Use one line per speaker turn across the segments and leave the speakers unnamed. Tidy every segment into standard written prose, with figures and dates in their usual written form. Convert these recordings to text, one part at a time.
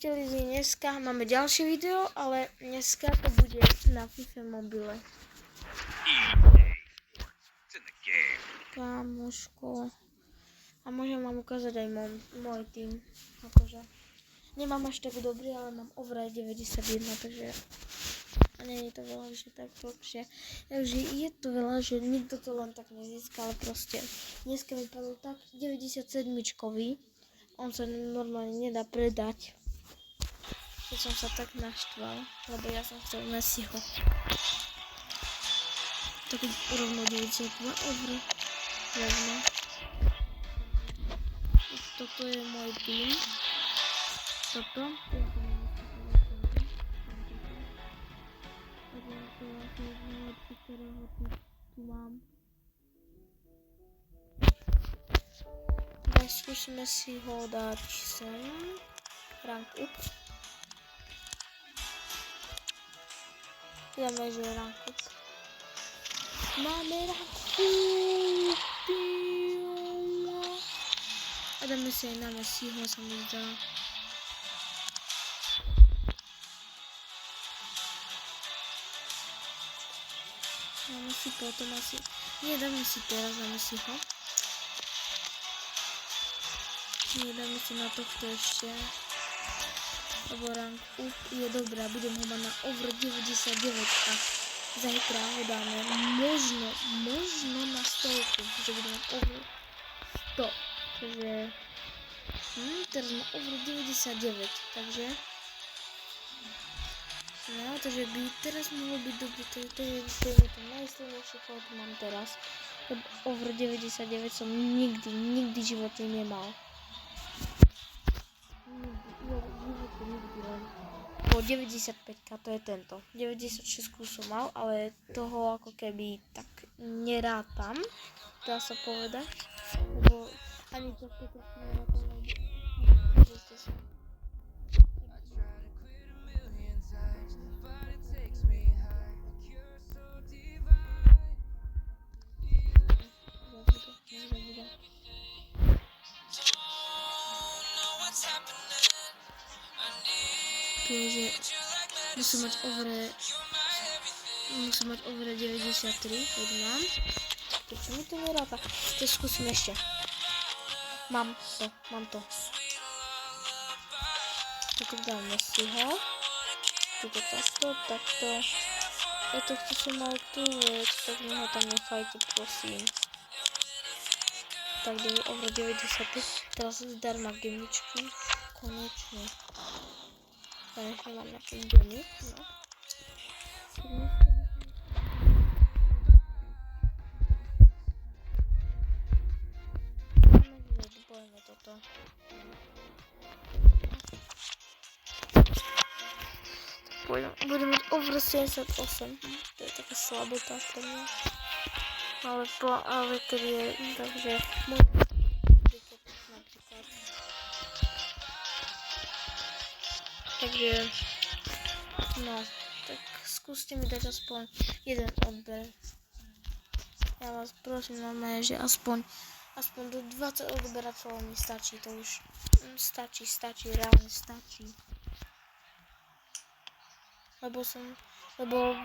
Čaute lidi, dneska máme ďalšie video, ale dneska to bude na FIFA mobile. Kamoško. A môžem vám ukázať aj môj tým. Akože nemám až tak dobrý, ale mám overall 91, takže a nie je to veľa, že tak lepšie. Takže je to veľa, že nikto to len tak nezíska, ale proste dneska mi padol tak 97-čkový. On sa normálne nedá predať. Keď som sa tak naštval, lebo ja som chcel Messiho. Tak rovno 92 eur. Rovno. Toto je môj tým. Toto. Ktorého tu mám. Tak skúsime si ho dať sem. Rank up. Dáme, že rank up. Máme rank up. A dáme si aj na Messiho, sa mi zdá. Dáme si potom asi. Nie, dáme si teraz na Messiho. Nie, dáme si na tohto ešte. Lebo rank up je dobrá, budem ho mať na over 99 a zajtra ho dáme možno na 100, že budem mať over 100, takže teraz má over 99, takže no, takže by teraz mohlo byť dobré, to je to najsilnejšie, koho tu mám teraz, lebo over 99 som nikdy v živote nemal. Po 95k to je tento. 96 som mal, ale toho ako keby tak nerátam, dá sa povedať, lebo ani to nerátam, že musím mať over 93, keď mám. Prečo mi to neráta? To skúsim ešte. Mám to. Tuto dáme si ho. Tuto takto. Ja to som mal tu vec, tak mi ho tam nechajte, prosím. Tak dej over 95. Teraz zdarma gemičky. Konečne. Konečne mám nejaký gemik, no. Pojďme toto. Budem mať over 78. To je taká slabota pre mňa. Ale keď je, takže môj napríklad. Takže, no, tak skúste mi dať aspoň jeden odber. Ja vás prosím, normálne, že aspoň do 20 odberateľov mi stačí, to už stačí, reálne stačí. Lebo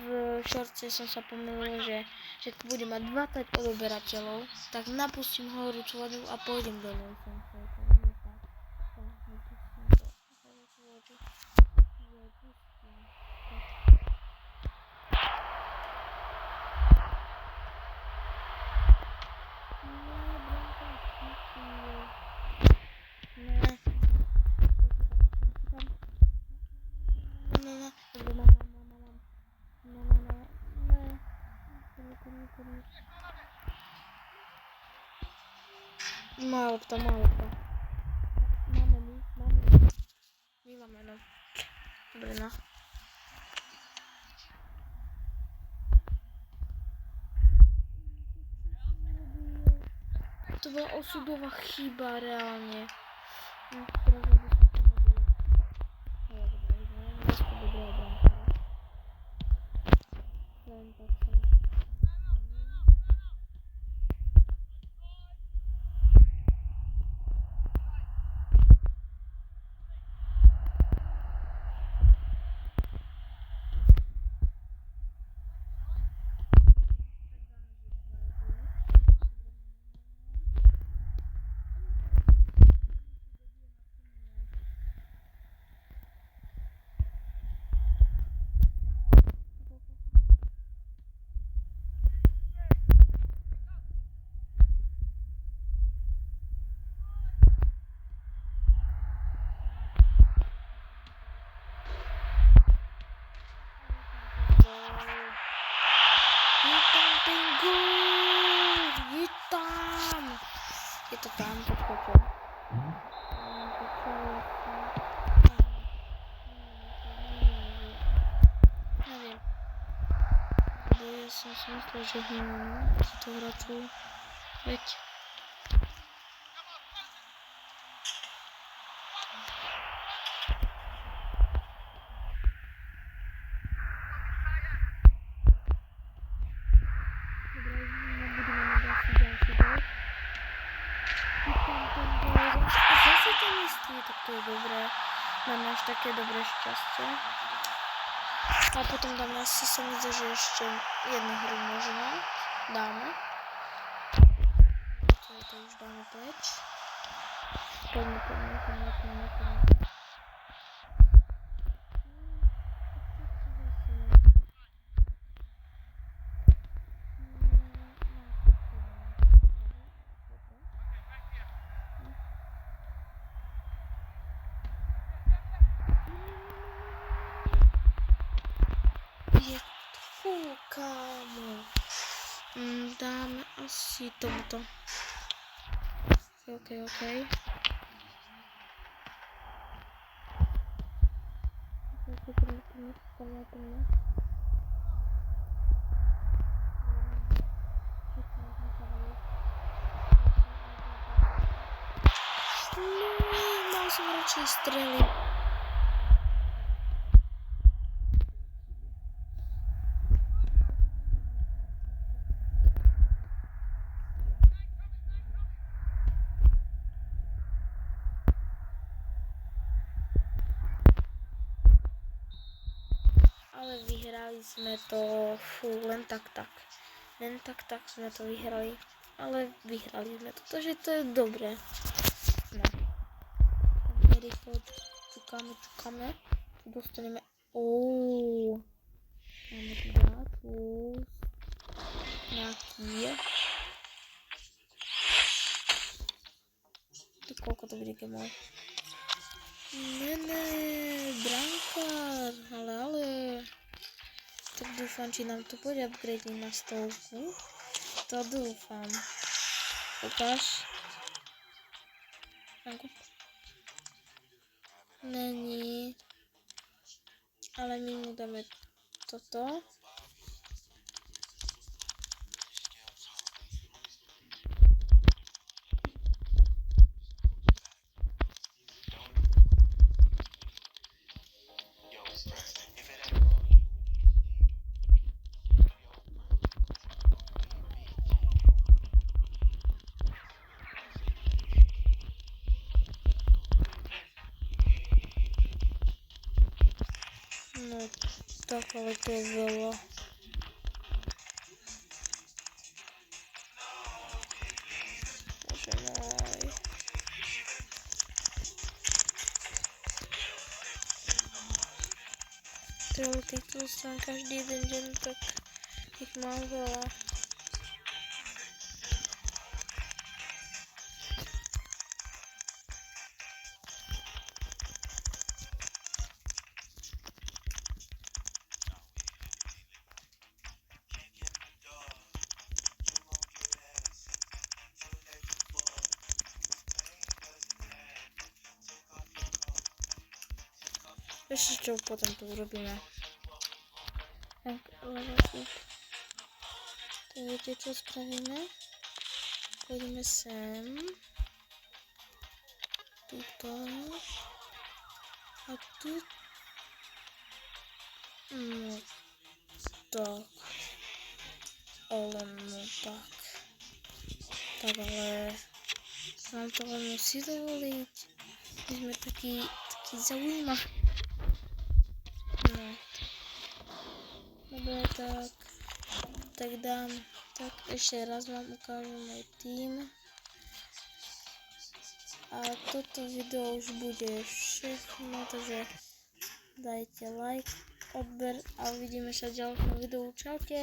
v šorce som sa pomýlil, že keď budem mať 20 odberateľov, tak napustím horúcu vodu a pôjdem do nej. Málo to. Máme. My máme, no. Dobre, no. To bola osudová chyba, reálne. ja som si myslel, že to hráčov. Veď. Tak to je dobré, máme až také dobré šťastie. A potom dáme asi sa mi zdá, že ešte jednu hru možno dáme. To už dáme preč. Poďme. Kámo. Dáme asi tomuto. OK. Mal som radšej strely. Ale vyhrali sme to len tak. Len tak sme to vyhrali. Ale vyhrali sme to, takže to je dobré. No. Rýchlo čukáme. Dostaneme. Máme tu plus nejaký. Koľko to bude gemov? Ne, brankár, ale. Tak dúfam, či nám to bude upgrade na 100. To dúfam. Ukáž. Není. Ale my mu dáme toto. No tak, ale to je veľa. Bože môj. Treba týchto dostanem každý jeden deň, tak ich mám veľa. Ešte čo potom tu urobíme. Tak, to viete čo spravíme? Pôjdeme sem. Tuto. A tu. No tak. Ale no tak. Tak ale. Nám to len musí dovoliť. My sme taký zaujímaví. No. Dobre, tak dám. Tak ešte raz vám ukážem môj tým. A toto video už bude všechno, takže dajte like, odber a uvidíme sa v ďalšom videu. Čaute.